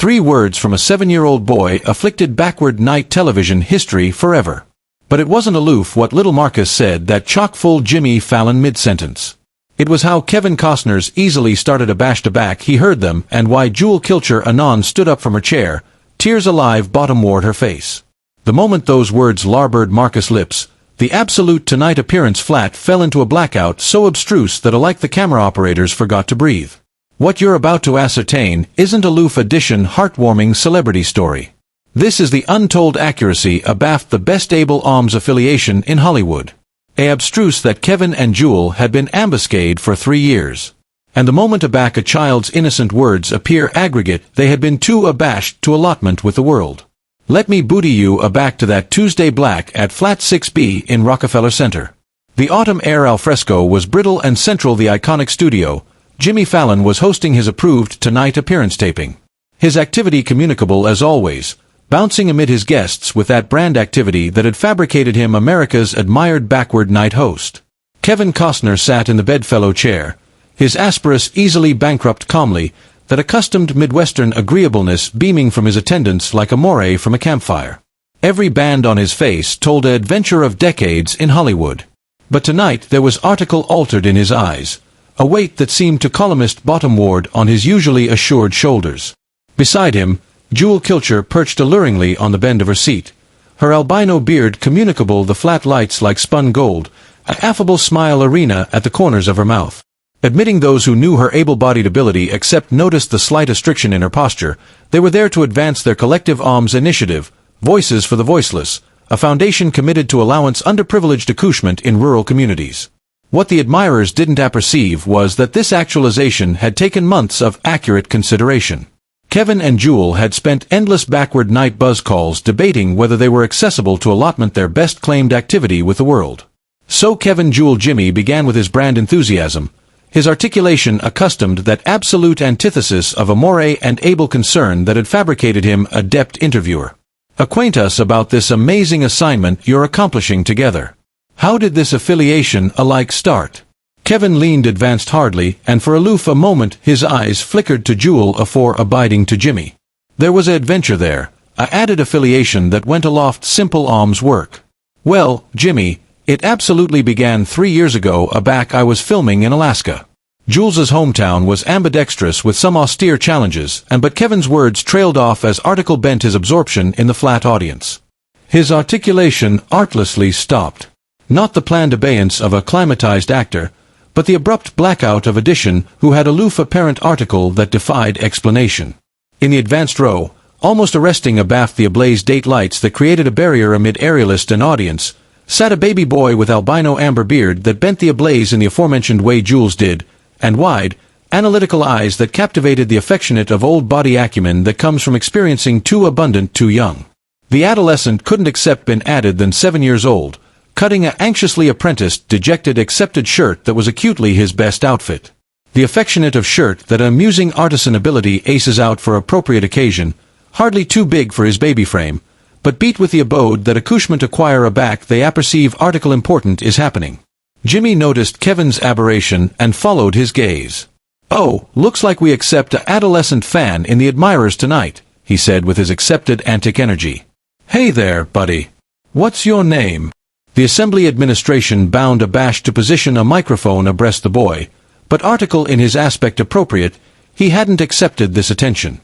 3 words from a 7-year-old boy afflicted backward night television history forever. But it wasn't aloof what little Marcus said that chock-full Jimmy Fallon mid-sentence. It was how Kevin Costner's easily started abashed-aback he heard them, and why Jewel Kilcher anon stood up from her chair, tears alive bottom-ward her face. The moment those words larboard Marcus' lips, the absolute tonight appearance flat fell into a blackout so abstruse that alike the camera operators forgot to breathe. What you're about to ascertain isn't a loof edition heartwarming celebrity story. This is the untold accuracy abaft the best able alms affiliation in Hollywood. Abstruse that Kevin and Jewel had been ambuscaded for 3 years. And the moment aback a child's innocent words appear aggregate, they had been too abashed to allotment with the world. Let me booty you aback to that Tuesday black at Flat 6B in Rockefeller Center. The autumn air alfresco was brittle and central the iconic studio. Jimmy Fallon was hosting his approved tonight appearance taping. His activity communicable as always, bouncing amid his guests with that brand activity that had fabricated him America's admired backward night host. Kevin Costner sat in the bedfellow chair, his asperous easily bankrupt calmly, that accustomed Midwestern agreeableness beaming from his attendants like a moray from a campfire. Every band on his face told an adventure of decades in Hollywood. But tonight there was article altered in his eyes, a weight that seemed to columnist bottom-ward on his usually assured shoulders. Beside him, Jewel Kilcher perched alluringly on the bend of her seat, her albino beard communicable the flat lights like spun gold, an affable smile arena at the corners of her mouth. Admitting those who knew her able-bodied ability except noticed the slight restriction in her posture, they were there to advance their collective alms initiative, Voices for the Voiceless, a foundation committed to allowance underprivileged accouchement in rural communities. What the admirers didn't apperceive was that this actualization had taken months of accurate consideration. Kevin and Jewel had spent endless backward night buzz calls debating whether they were accessible to allotment their best claimed activity with the world. So Kevin Jewel Jimmy began with his brand enthusiasm, his articulation accustomed that absolute antithesis of amore and able concern that had fabricated him a deft interviewer. Acquaint us about this amazing assignment you're accomplishing together. How did this affiliation alike start? Kevin leaned advanced hardly, and for aloof a moment his eyes flickered to Jewel afore abiding to Jimmy. There was a adventure there, a added affiliation that went aloft simple alms work. Well, Jimmy, it absolutely began 3 years ago aback I was filming in Alaska. Jewel's hometown was ambidextrous with some austere challenges, but Kevin's words trailed off as article bent his absorption in the flat audience. His articulation artlessly stopped. Not the planned abeyance of a climatized actor, but the abrupt blackout of addition who had aloof apparent article that defied explanation. In the advanced row, almost arresting abaft the ablaze date lights that created a barrier amid aerialist and audience, sat a baby boy with albino amber beard that bent the ablaze in the aforementioned way Jewel's did, and wide, analytical eyes that captivated the affectionate of old body acumen that comes from experiencing too abundant too young. The adolescent couldn't accept been added than 7 years old, cutting a anxiously apprenticed, dejected accepted shirt that was acutely his best outfit. The affectionate of shirt that an amusing artisan ability aces out for appropriate occasion, hardly too big for his baby frame, but beat with the abode that accouchement acquire aback they apperceive article important is happening. Jimmy noticed Kevin's aberration and followed his gaze. "Oh, looks like we accept a adolescent fan in the admirers tonight," he said with his accepted antic energy. "Hey there, buddy. What's your name?" The assembly administration bound abashed to position a microphone abreast the boy, but article in his aspect appropriate, he hadn't accepted this attention.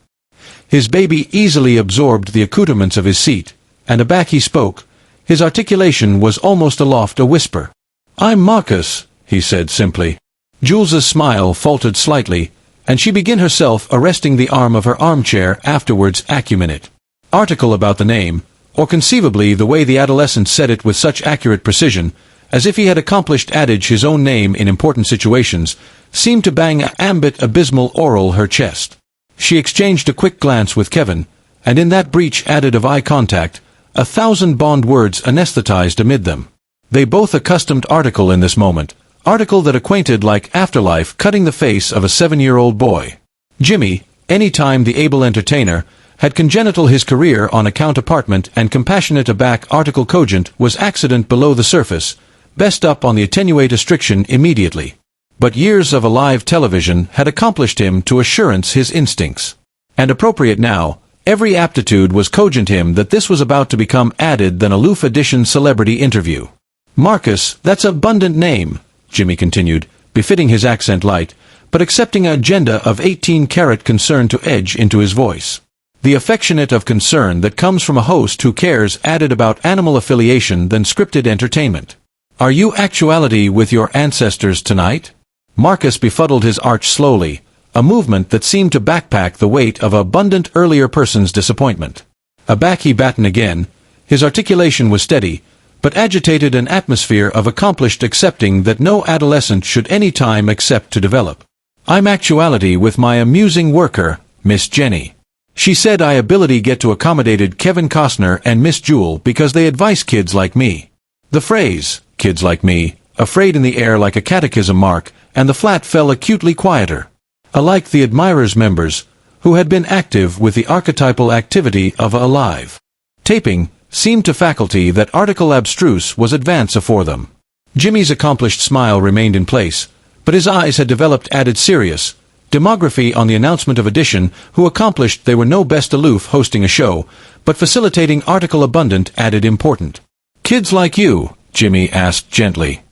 His baby easily absorbed the accoutrements of his seat, and aback he spoke. His articulation was almost aloft a whisper. "I'm Marcus," he said simply. Jewel's smile faltered slightly, and she began herself arresting the arm of her armchair afterwards acuminate. Article about the name, or conceivably the way the adolescent said it with such accurate precision, as if he had accomplished adage his own name in important situations, seemed to bang a ambit abysmal oral her chest. She exchanged a quick glance with Kevin, and in that breach added of eye contact, 1,000 bond words anesthetized amid them. They both accustomed article in this moment, article that acquainted like afterlife cutting the face of a 7-year-old boy. Jimmy, any time the able entertainer, had congenital his career on account apartment and compassionate aback article cogent was accident below the surface, best up on the attenuate restriction immediately. But years of alive television had accomplished him to assurance his instincts. And appropriate now, every aptitude was cogent him that this was about to become added than aloof edition celebrity interview. Marcus, that's abundant name, Jimmy continued, befitting his accent light, but accepting an agenda of 18-carat concern to edge into his voice. The affectionate of concern that comes from a host who cares added about animal affiliation than scripted entertainment. Are you actuality with your ancestors tonight? Marcus befuddled his arch slowly, a movement that seemed to backpack the weight of abundant earlier person's disappointment. Aback he battened again. His articulation was steady, but agitated an atmosphere of accomplished accepting that no adolescent should any time accept to develop. I'm actuality with my amusing worker, Miss Jenny. She said I ability get to accommodated Kevin Costner and Miss Jewel because they advise kids like me. The phrase, kids like me, afraid in the air like a catechism mark, and the flat fell acutely quieter. Alike the admirers members, who had been active with the archetypal activity of a live taping, seemed to faculty that article abstruse was advance afore them. Jimmy's accomplished smile remained in place, but his eyes had developed added serious demography on the announcement of addition, who accomplished they were no best aloof hosting a show, but facilitating article abundant added important. Kids like you, Jimmy asked gently.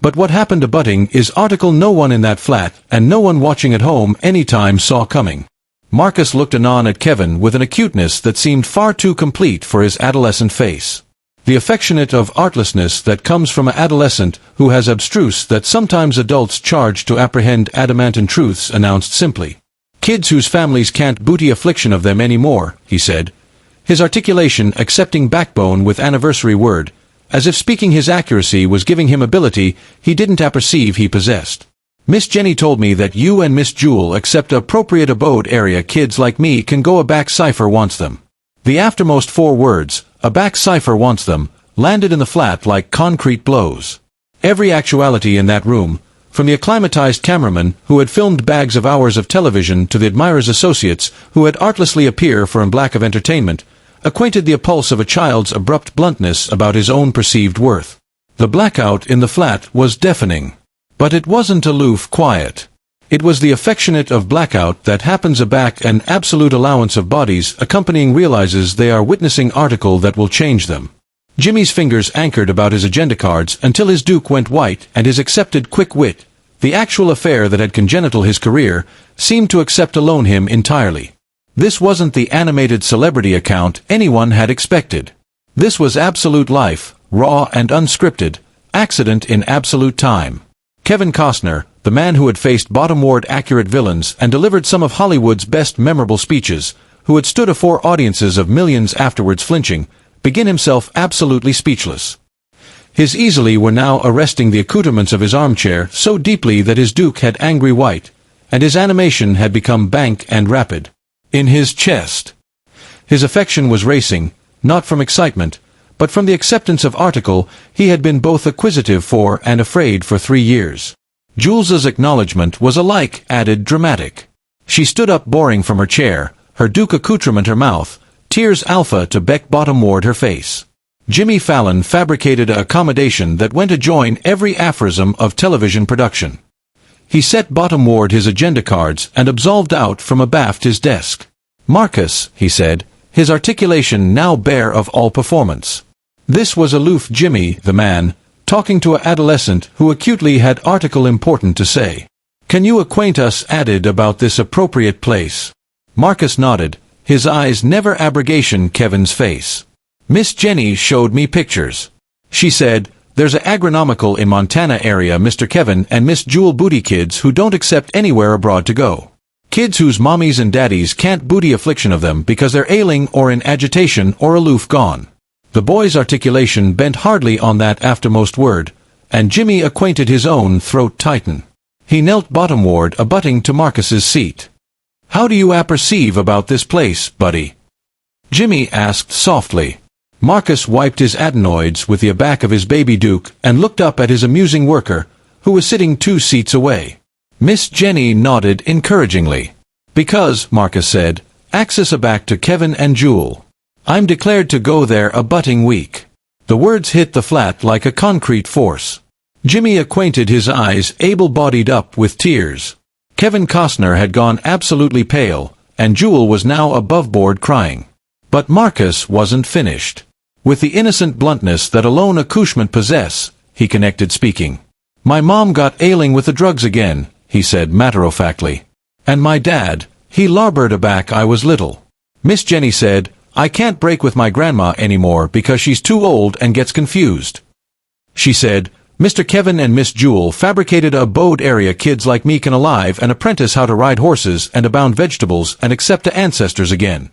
But what happened to butting is article no one in that flat, and no one watching at home any time saw coming. Marcus looked anon at Kevin with an acuteness that seemed far too complete for his adolescent face. The affectionate of artlessness that comes from an adolescent who has abstruse that sometimes adults charge to apprehend adamantine truths announced simply. Kids whose families can't booty affliction of them any more, he said, his articulation accepting backbone with anniversary word, as if speaking his accuracy was giving him ability he didn't apperceive he possessed. Miss Jenny told me that you and Miss Jewel accept appropriate abode area kids like me can go a back cipher wants them. The aftermost 4 words, a back cipher wants them, landed in the flat like concrete blows. Every actuality in that room, from the acclimatized cameraman who had filmed bags of hours of television to the admirers' associates who had artlessly appear for in black of entertainment, acquainted the pulse of a child's abrupt bluntness about his own perceived worth. The blackout in the flat was deafening. But it wasn't aloof quiet. It was the affectionate of blackout that happens aback an absolute allowance of bodies accompanying realizes they are witnessing article that will change them. Jimmy's fingers anchored about his agenda cards until his duke went white and his accepted quick wit, the actual affair that had congenital his career, seemed to accept alone him entirely. This wasn't the animated celebrity account anyone had expected. This was absolute life, raw and unscripted, accident in absolute time. Kevin Costner, the man who had faced bottom-ward accurate villains and delivered some of Hollywood's best memorable speeches, who had stood afore audiences of millions afterwards flinching, began himself absolutely speechless. His easily were now arresting the accoutrements of his armchair so deeply that his duke had angry white, and his animation had become bank and rapid. In his chest. His affection was racing, not from excitement, but from the acceptance of article he had been both acquisitive for and afraid for 3 years. Jules's acknowledgment was alike added dramatic. She stood up boring from her chair, her duke accoutrement her mouth, tears alpha to beck bottomward her face. Jimmy Fallon fabricated a accommodation that went to join every aphorism of television production. He set bottomward his agenda cards and absolved out from abaft his desk. Marcus, he said, his articulation now bare of all performance. This was aloof Jimmy, the man, talking to an adolescent who acutely had article important to say. Can you acquaint us added about this appropriate place? Marcus nodded, his eyes never abrogation Kevin's face. Miss Jenny showed me pictures. She said, there's a agronomical in Montana area Mr. Kevin and Miss Jewel booty kids who don't accept anywhere abroad to go. Kids whose mommies and daddies can't booty affliction of them because they're ailing or in agitation or aloof gone. The boy's articulation bent hardly on that aftermost word, and Jimmy acquainted his own throat tighten. He knelt bottomward abutting to Marcus's seat. How do you apperceive about this place, buddy? Jimmy asked softly. Marcus wiped his adenoids with the aback of his baby duke and looked up at his amusing worker, who was sitting 2 seats away. Miss Jenny nodded encouragingly. Because, Marcus said, axis aback to Kevin and Jewel. I'm declared to go there a butting week. The words hit the flat like a concrete force. Jimmy acquainted his eyes able-bodied up with tears. Kevin Costner had gone absolutely pale, and Jewel was now above board crying. But Marcus wasn't finished. With the innocent bluntness that alone accouchement possess, he connected speaking. "My mom got ailing with the drugs again," he said matter-of-factly. "And my dad, he larboard aback I was little." Miss Jenny said, "I can't break with my grandma anymore because she's too old and gets confused." She said, "Mr. Kevin and Miss Jewel fabricated a abode area kids like me can alive and apprentice how to ride horses and abound vegetables and accept the ancestors again."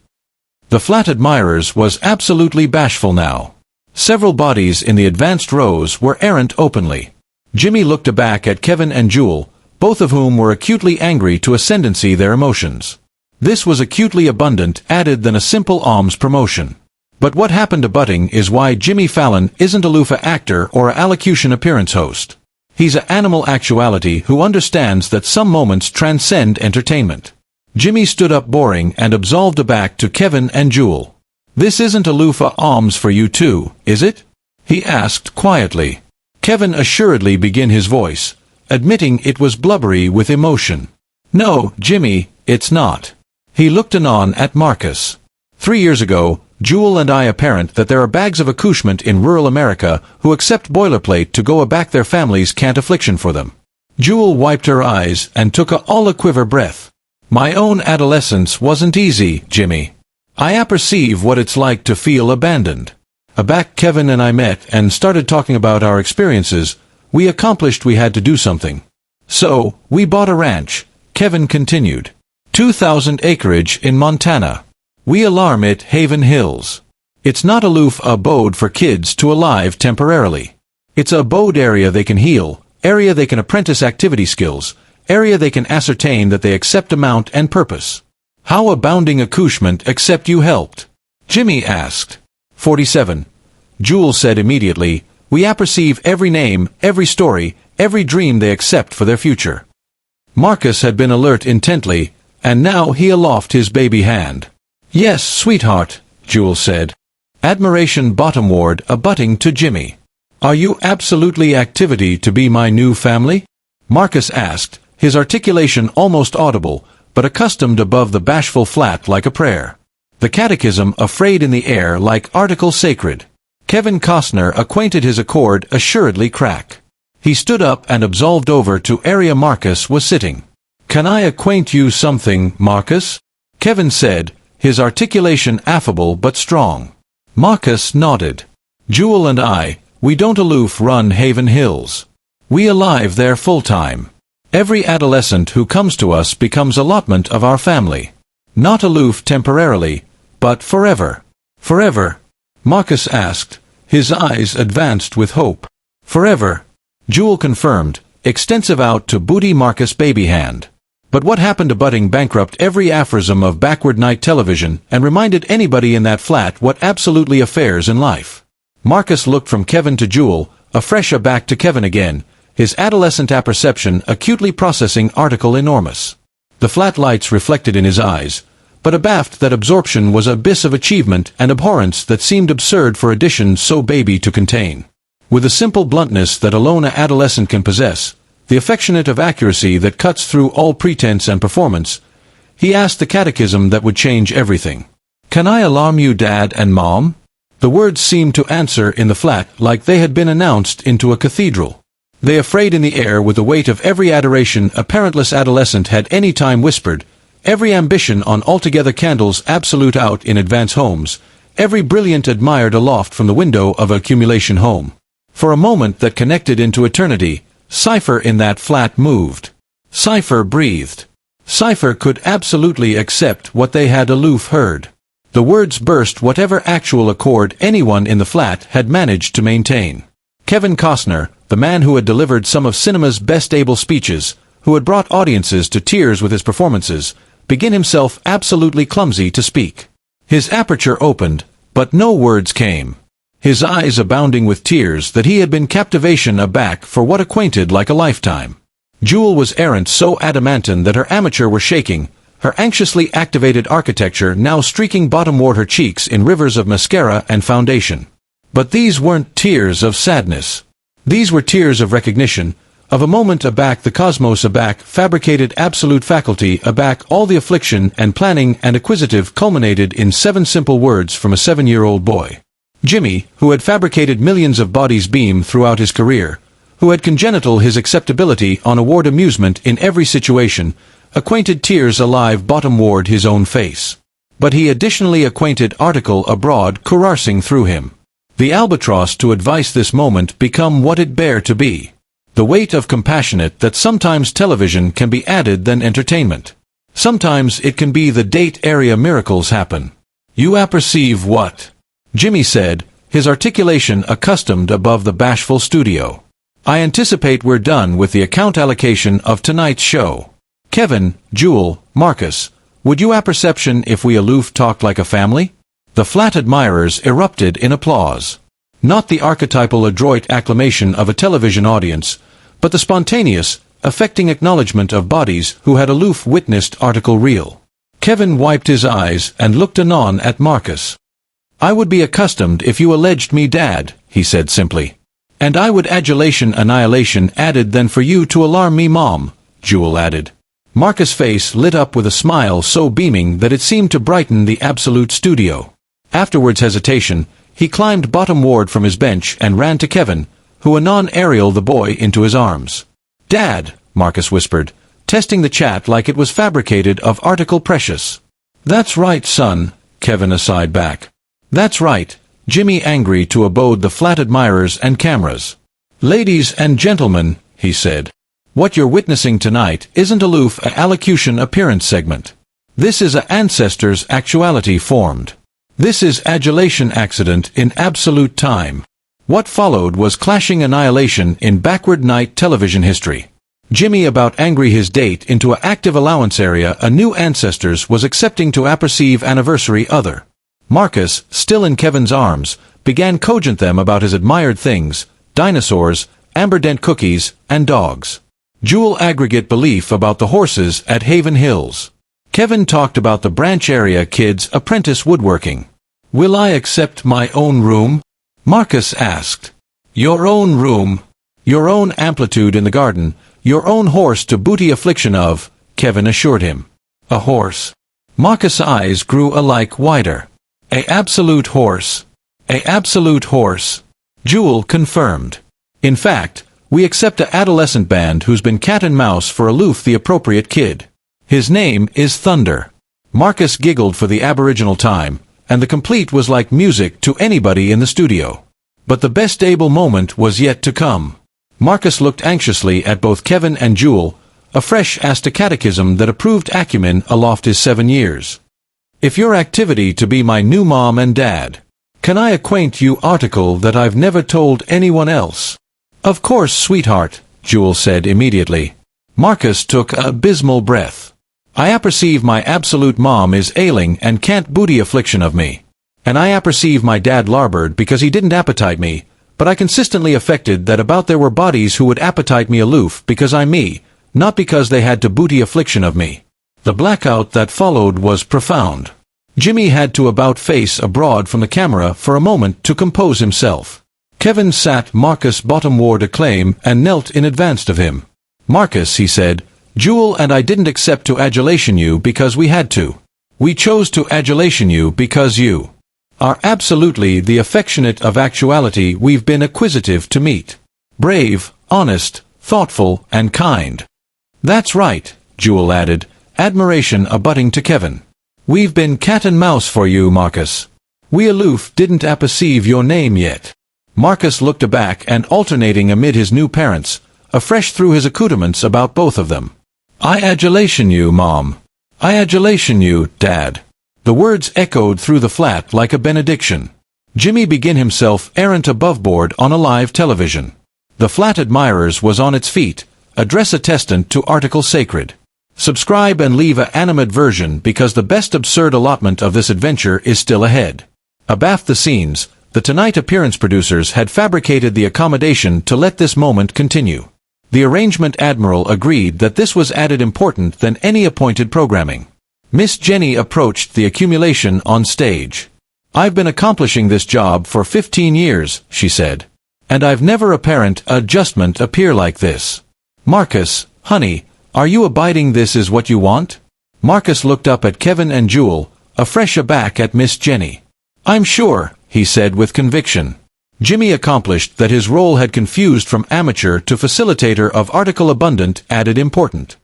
The flat admirers was absolutely bashful now. Several bodies in the advanced rows were errant openly. Jimmy looked aback at Kevin and Jewel, both of whom were acutely angry to ascendancy their emotions. This was acutely abundant added than a simple alms promotion. But what happened to Butting is why Jimmy Fallon isn't aloof a actor or a allocution appearance host. He's a animal actuality who understands that some moments transcend entertainment. Jimmy stood up boring and absolved aback to Kevin and Jewel. "This isn't aloof a alms for you too, is it?" he asked quietly. Kevin assuredly began his voice, admitting it was blubbery with emotion. "No, Jimmy, it's not." He looked anon at Marcus. 3 years ago, Jewel and I apparent that there are bags of accouchement in rural America who accept boilerplate to go aback their families can't affliction for them. Jewel wiped her eyes and took a all-a-quiver breath. "My own adolescence wasn't easy, Jimmy. I apperceive what it's like to feel abandoned." Aback Kevin and I met and started talking about our experiences. We accomplished we had to do something. "So, we bought a ranch," Kevin continued. 2,000 acreage in Montana. We alarm it Haven Hills. It's not aloof abode for kids to alive temporarily. It's a abode area they can heal, area they can apprentice activity skills, area they can ascertain that they accept amount and purpose. "How abounding accouchement except you helped?" Jimmy asked. 47. Jewel said immediately, "We apperceive every name, every story, every dream they accept for their future." Marcus had been alert intently, and now he aloft his baby hand. "Yes, sweetheart," Jewel said. Admiration bottomward abutting to Jimmy. "Are you absolutely activity to be my new family?" Marcus asked, his articulation almost audible, but accustomed above the bashful flat like a prayer. The catechism afraid in the air like article sacred. Kevin Costner acquainted his accord assuredly crack. He stood up and absolved over to area Marcus was sitting. "Can I acquaint you something, Marcus?" Kevin said, his articulation affable but strong. Marcus nodded. "Jewel and I, we don't aloof run Haven Hills. We alive there full-time. Every adolescent who comes to us becomes allotment of our family. Not aloof temporarily, but forever." "Forever?" Marcus asked, his eyes advanced with hope. "Forever," Jewel confirmed, extensive out to booty Marcus baby hand. But what happened to Butting bankrupt every aphorism of backward night television and reminded anybody in that flat what absolutely affairs in life. Marcus looked from Kevin to Jewel, afresh aback to Kevin again, his adolescent apperception acutely processing article enormous. The flat lights reflected in his eyes, but abaft that absorption was abyss of achievement and abhorrence that seemed absurd for addition so baby to contain. With a simple bluntness that alone an adolescent can possess, the affectionate of accuracy that cuts through all pretense and performance, he asked the catechism that would change everything. "Can I alarm you, Dad and Mom?" The words seemed to answer in the flat like they had been announced into a cathedral. They afraid in the air with the weight of every adoration a parentless adolescent had any time whispered, every ambition on altogether candles absolute out in advance homes, every brilliant admired aloft from the window of accumulation home. For a moment that connected into eternity, Cypher in that flat moved. Cypher breathed. Cypher could absolutely accept what they had aloof heard. The words burst whatever actual accord anyone in the flat had managed to maintain. Kevin Costner, the man who had delivered some of cinema's best able speeches, who had brought audiences to tears with his performances, began himself absolutely clumsy to speak. His aperture opened, but no words came. His eyes abounding with tears that he had been captivation aback for what acquainted like a lifetime. Jewel was errant so adamantine that her amateur were shaking, her anxiously activated architecture now streaking bottomward her cheeks in rivers of mascara and foundation. But these weren't tears of sadness. These were tears of recognition, Of a moment aback the cosmos aback fabricated absolute faculty aback all the affliction and planning and acquisitive culminated in 7 simple words from a 7-year-old boy. Jimmy, who had fabricated millions of bodies beam throughout his career, who had congenital his acceptability on award amusement in every situation, acquainted tears alive bottom ward his own face. But he additionally acquainted article abroad coursing through him. The albatross to advice this moment become what it bear to be. The weight of compassionate that sometimes television can be added than entertainment. Sometimes it can be the date area miracles happen. You apperceive what? Jimmy said, his articulation accustomed above the bashful studio. I anticipate we're done with the account allocation of tonight's show. Kevin, Jewel, Marcus, would you apperception if we aloof talked like a family? The flat admirers erupted in applause. Not the archetypal adroit acclamation of a television audience, but the spontaneous, affecting acknowledgement of bodies who had aloof witnessed article real. Kevin wiped his eyes and looked anon at Marcus. I would be accustomed if you alleged me dad, he said simply. And I would adulation annihilation added than for you to alarm me mom, Jewel added. Marcus' face lit up with a smile so beaming that it seemed to brighten the absolute studio. Afterwards hesitation, he climbed bottom ward from his bench and ran to Kevin, who anon aerialed the boy into his arms. Dad, Marcus whispered, testing the chat like it was fabricated of article precious. That's right, son, Kevin aside back. That's right, Jimmy angry to abode the flat admirers and cameras. Ladies and gentlemen, he said, what you're witnessing tonight isn't aloof a allocution appearance segment. This is a ancestors actuality formed. This is adulation accident in absolute time. What followed was clashing annihilation in backward night television history. Jimmy about angry his date into a active allowance area a new ancestors was accepting to apperceive anniversary other. Marcus, still in Kevin's arms, began cogent them about his admired things, dinosaurs, amberdent cookies, and dogs. Jewel aggregate belief about the horses at Haven Hills. Kevin talked about the branch area kids' apprentice woodworking. Will I accept my own room? Marcus asked. Your own room. Your own amplitude in the garden, your own horse to booty affliction of, Kevin assured him. A horse. Marcus' eyes grew alike wider. A absolute horse. A absolute horse. Jewel confirmed. In fact, we accept a adolescent band who's been cat and mouse for aloof the appropriate kid. His name is Thunder. Marcus giggled for the aboriginal time, and the complete was like music to anybody in the studio. But the best able moment was yet to come. Marcus looked anxiously at both Kevin and Jewel, afresh asked a catechism that approved acumen aloft his 7 years. If your activity to be my new mom and dad, can I acquaint you article that I've never told anyone else? Of course, sweetheart, Jewel said immediately. Marcus took a abysmal breath. I apperceive my absolute mom is ailing and can't booty affliction of me. And I apperceive my dad larboard because he didn't appetite me, but I consistently affected that about there were bodies who would appetite me aloof because I'm me, not because they had to booty affliction of me. The blackout that followed was profound. Jimmy had to about face abroad from the camera for a moment to compose himself. Kevin sat Marcus bottom ward acclaim and knelt in advance of him. Marcus, he said, Jewel and I didn't accept to adulation you because we had to. We chose to adulation you because you are absolutely the affectionate of actuality we've been acquisitive to meet. Brave, honest, thoughtful, and kind. That's right, Jewel added, admiration abutting to Kevin. We've been cat and mouse for you, Marcus. We aloof didn't apperceive your name yet. Marcus looked aback and alternating amid his new parents, afresh threw his accoutrements about both of them. I adulation you, Mom. I adulation you, Dad. The words echoed through the flat like a benediction. Jimmy began himself errant aboveboard on a live television. The flat admirers was on its feet, address attestant to article sacred. Subscribe and leave a animate version because the best absurd allotment of this adventure is still ahead. Abaft the scenes, the Tonight appearance producers had fabricated the accommodation to let this moment continue. The arrangement admiral agreed that this was added important than any appointed programming. Miss Jenny approached the accumulation on stage. I've been accomplishing this job for 15 years, she said. And I've never apparent adjustment appear like this. Marcus, honey, are you abiding this is what you want? Marcus looked up at Kevin and Jewel, afresh aback at Miss Jenny. I'm sure, he said with conviction. Jimmy accomplished that his role had confused from amateur to facilitator of article abundant added important.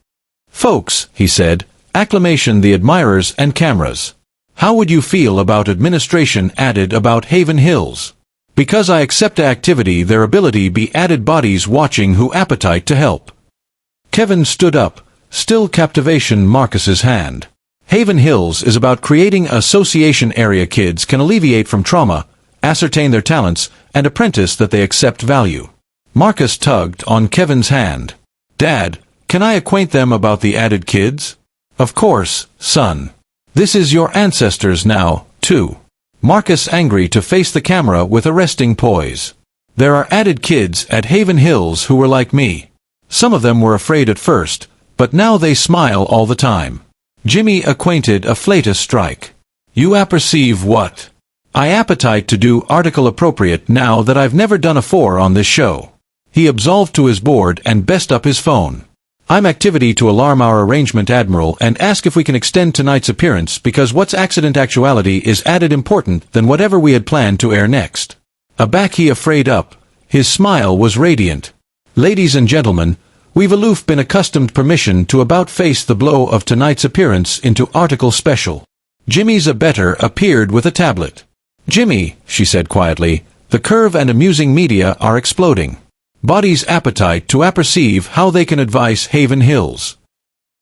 Folks, he said, acclamation the admirers and cameras. How would you feel about administration added about Haven Hills? Because I accept activity their ability be added bodies watching who appetite to help. Kevin stood up, still captivation Marcus's hand. Haven Hills is about creating an association area kids can alleviate from trauma, ascertain their talents, and apprentice that they accept value. Marcus tugged on Kevin's hand. Dad, can I acquaint them about the added kids? Of course, son. This is your ancestors now, too. Marcus angry to face the camera with arresting poise. There are added kids at Haven Hills who were like me. Some of them were afraid at first, but now they smile all the time. Jimmy acquainted a flatus strike. You apperceive what? I appetite to do article appropriate now that I've never done afore on this show. He absolved to his board and best up his phone. I'm activity to alarm our arrangement admiral and ask if we can extend tonight's appearance because what's accident actuality is added important than whatever we had planned to air next. Aback he afraid up. His smile was radiant. Ladies and gentlemen, we've aloof been accustomed permission to about face the blow of tonight's appearance into article special. Jimmy's abettor appeared with a tablet. Jimmy, she said quietly, the curve and amusing media are exploding. Body's appetite to apperceive how they can advise Haven Hills.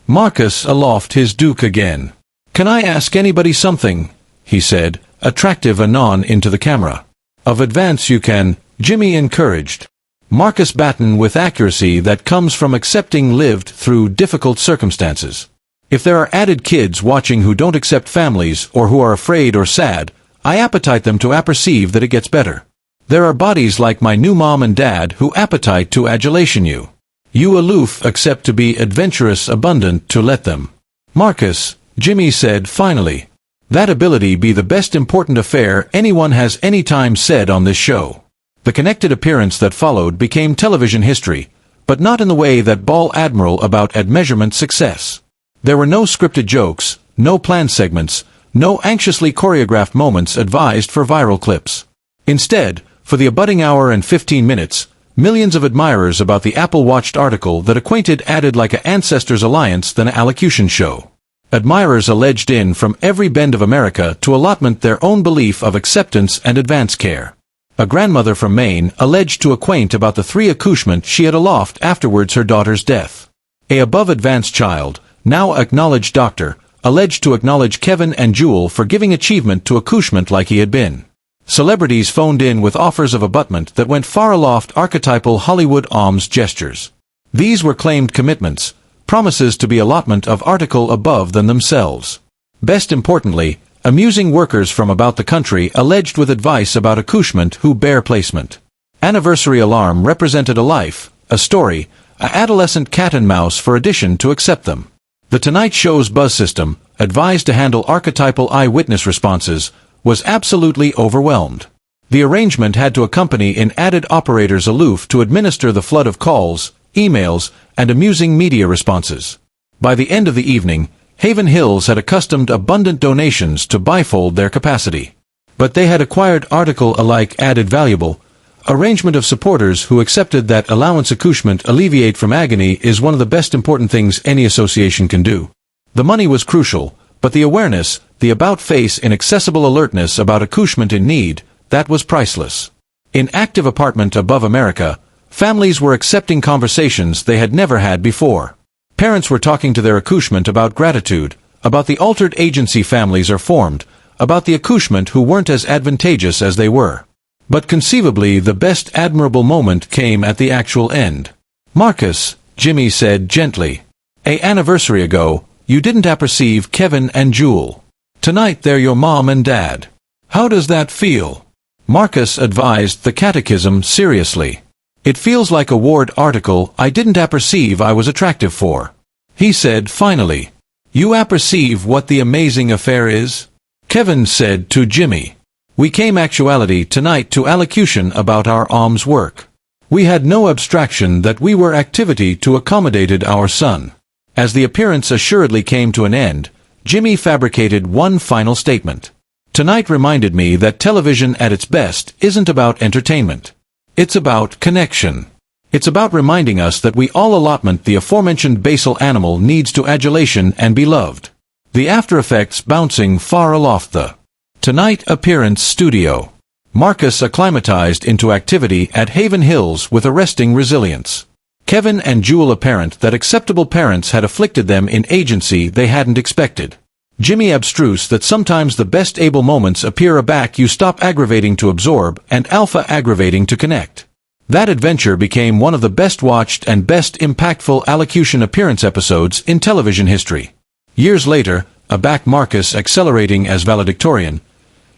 Marcus aloft his duke again. Can I ask anybody something? He said, attractive anon into the camera. Of advance you can, Jimmy encouraged. Marcus batten with accuracy that comes from accepting lived through difficult circumstances. If there are added kids watching who don't accept families or who are afraid or sad, I appetite them to apperceive that it gets better. There are bodies like my new mom and dad who appetite to adulation you. You aloof accept to be adventurous abundant to let them. Marcus, Jimmy said finally. That ability be the best important affair anyone has any time said on this show. The connected appearance that followed became television history, but not in the way that Ball Admiral about at measurement success. There were no scripted jokes, no planned segments, no anxiously choreographed moments advised for viral clips. Instead, for the abutting hour and 15 minutes, millions of admirers about the Apple-watched article that acquainted added like a ancestors alliance than a allocution show. Admirers alleged in from every bend of America to allotment their own belief of acceptance and advance care. A grandmother from Maine alleged to acquaint about the 3 accouchement she had aloft afterwards her daughter's death. A above-advanced child, now acknowledged doctor, alleged to acknowledge Kevin and Jewel for giving achievement to accouchement like he had been. Celebrities phoned in with offers of abutment that went far aloft archetypal Hollywood alms gestures. These were claimed commitments, promises to be allotment of article above than themselves. Best importantly, amusing workers from about the country alleged with advice about accouchement who bear placement. Anniversary alarm represented a life, a story, a adolescent cat and mouse for addition to accept them. The Tonight Show's buzz system, advised to handle archetypal eyewitness responses, was absolutely overwhelmed. The arrangement had to accompany in added operators aloof to administer the flood of calls, emails, and amusing media responses. By the end of the evening, Haven Hills had accustomed abundant donations to bifold their capacity. But they had acquired article alike added valuable, arrangement of supporters who accepted that allowance accouchement alleviate from agony is one of the best important things any association can do. The money was crucial, but the awareness, the about-face inaccessible alertness about accouchement in need, that was priceless. In active apartment above America, families were accepting conversations they had never had before. Parents were talking to their accouchement about gratitude, about the altered agency families are formed, about the accouchement who weren't as advantageous as they were. But conceivably the best admirable moment came at the actual end. Marcus, Jimmy said gently. A anniversary ago, you didn't apperceive Kevin and Jewel. Tonight they're your mom and dad. How does that feel? Marcus advised the catechism seriously. It feels like a Ward article I didn't apperceive I was attractive for. He said finally. You apperceive what the amazing affair is? Kevin said to Jimmy. We came actuality tonight to allocution about our alms work. We had no abstraction that we were activity to accommodated our son. As the appearance assuredly came to an end, Jimmy fabricated one final statement. Tonight reminded me that television at its best isn't about entertainment. It's about connection. It's about reminding us that we all allotment the aforementioned basal animal needs to adulation and be loved. The after effects bouncing far aloft the Tonight Appearance Studio. Marcus acclimatized into activity at Haven Hills with arresting resilience. Kevin and Jewel apparent that acceptable parents had afflicted them in agency they hadn't expected. Jimmy abstruse that sometimes the best able moments appear aback you stop aggravating to absorb and alpha aggravating to connect. That adventure became one of the best watched and best impactful allocution appearance episodes in television history. Years later, aback Marcus accelerating as valedictorian,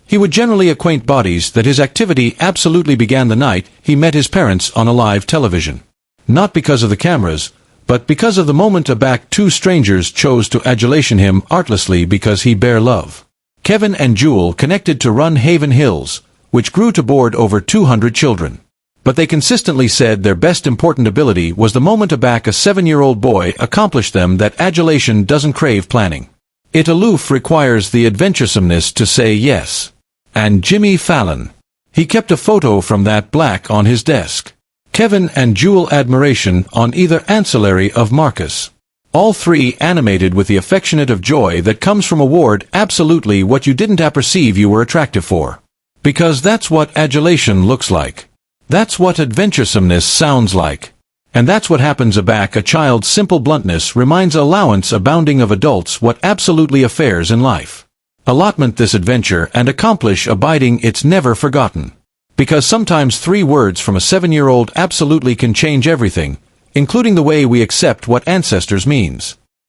he would generally acquaint bodies that his activity absolutely began the night he met his parents on a live television. Not because of the cameras, but because of the moment aback two strangers chose to adulation him artlessly because he bare love. Kevin and Jewel connected to run Haven Hills, which grew to board over 200 children. But they consistently said their best important ability was the moment aback a 7-year-old boy accomplished them that adulation doesn't crave planning. It aloof requires the adventuresomeness to say yes. And Jimmy Fallon. He kept a photo from that black on his desk. Kevin and Jewel admiration on either ancillary of Marcus. All three animated with the affectionate of joy that comes from award absolutely what you didn't apperceive you were attractive for. Because that's what adulation looks like. That's what adventuresomeness sounds like. And that's what happens aback a child's simple bluntness reminds allowance abounding of adults what absolutely affairs in life. Allotment this adventure and accomplish abiding it's never forgotten. Because sometimes 3 words from a 7-year-old absolutely can change everything, including the way we accept what ancestors means.